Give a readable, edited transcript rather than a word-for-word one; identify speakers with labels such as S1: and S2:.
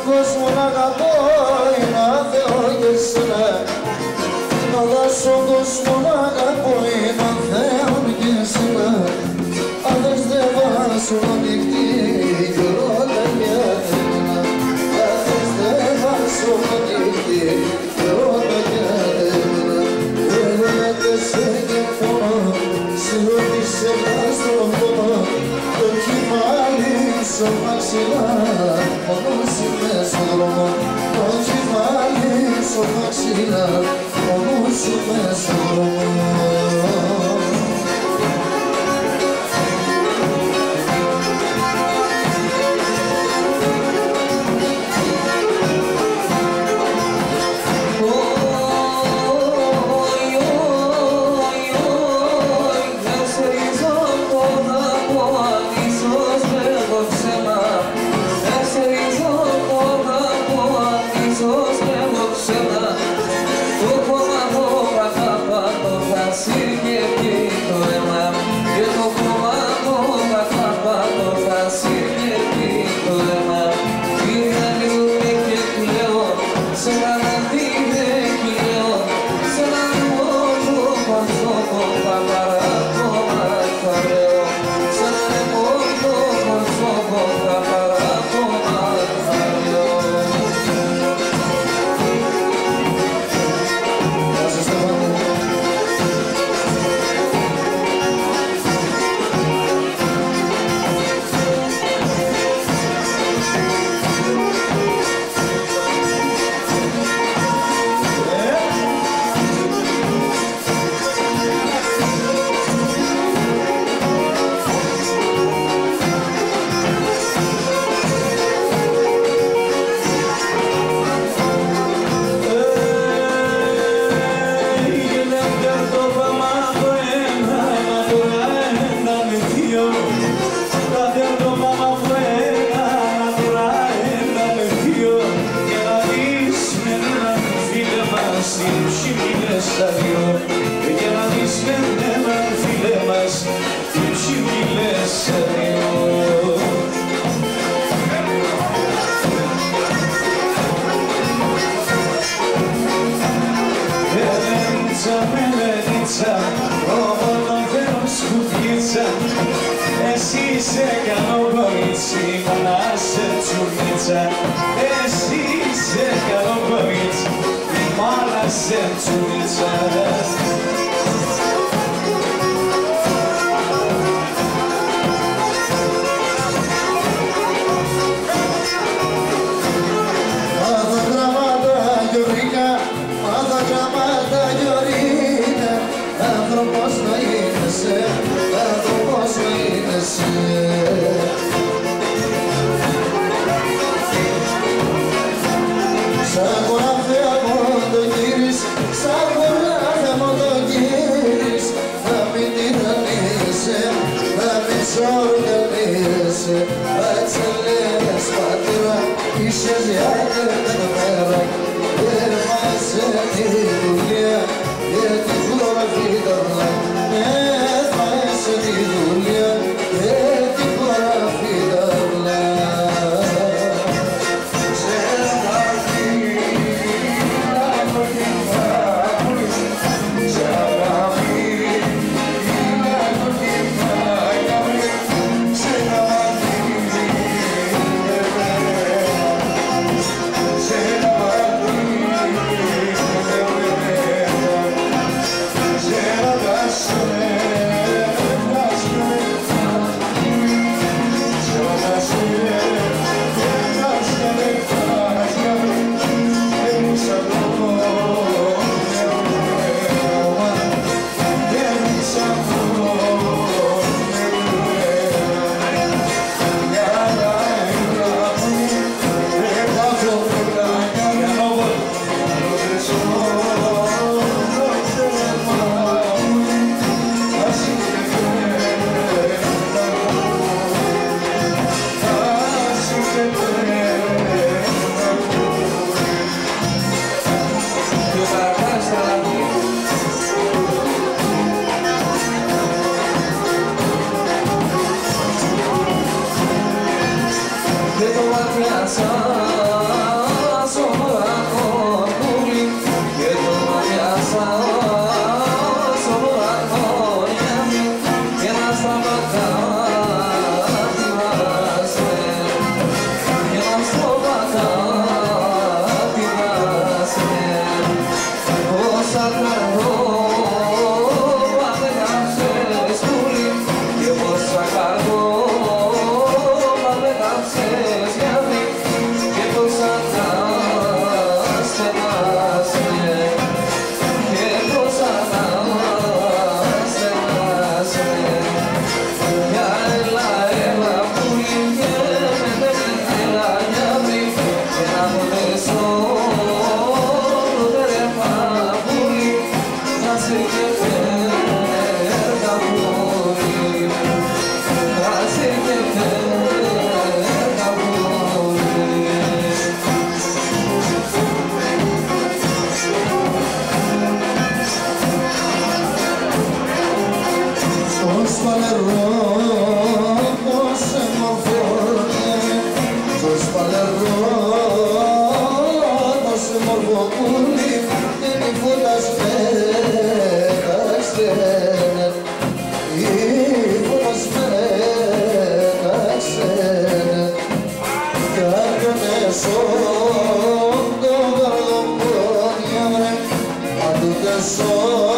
S1: κόσμο να αγαπώ είναι Θεό και εσένα. Αλλά στον κόσμο να αγαπώ είναι Θεό και εσένα. Αδες δεν βάζω νυχτή κι όλα για εμένα. Αδες δεν βάζω νυχτή κι όλα για εμένα. Εγώ και σε κεφώνω, σε ό,τι σε βάζω πόνο. Το κεφάλι σου μαξιλά, μόνος είμαι στον δρόμο. Το κεφάλι σου μαξιλά, μόνος είμαι στον δρόμο.
S2: Εσύ είσαι καλό κορίτσι, να σε τσουνίτσα. Εσύ είσαι καλό κορίτσι, να σε τσουνίτσα.
S1: Μάθα γραμμάτα γιορτικά, μάθα γραμμάτα γιορτικά. Άνθρωπος να είναι σε, άνθρωπος να είναι σε. Σαν γραφέα μου το γύρις, σαν γραφέα μου το γύρις. Να μην τυραννίσαι, να μην σοργανίσαι. Έτσι λες πατέρα, είσαι για την μέρα. Έρμασε τη δουλειά, γιατί γράφει τα βλά. Έρμασε τη δουλειά, γιατί γράφει τα βλά.
S2: Δεν το μάτιασα
S1: Son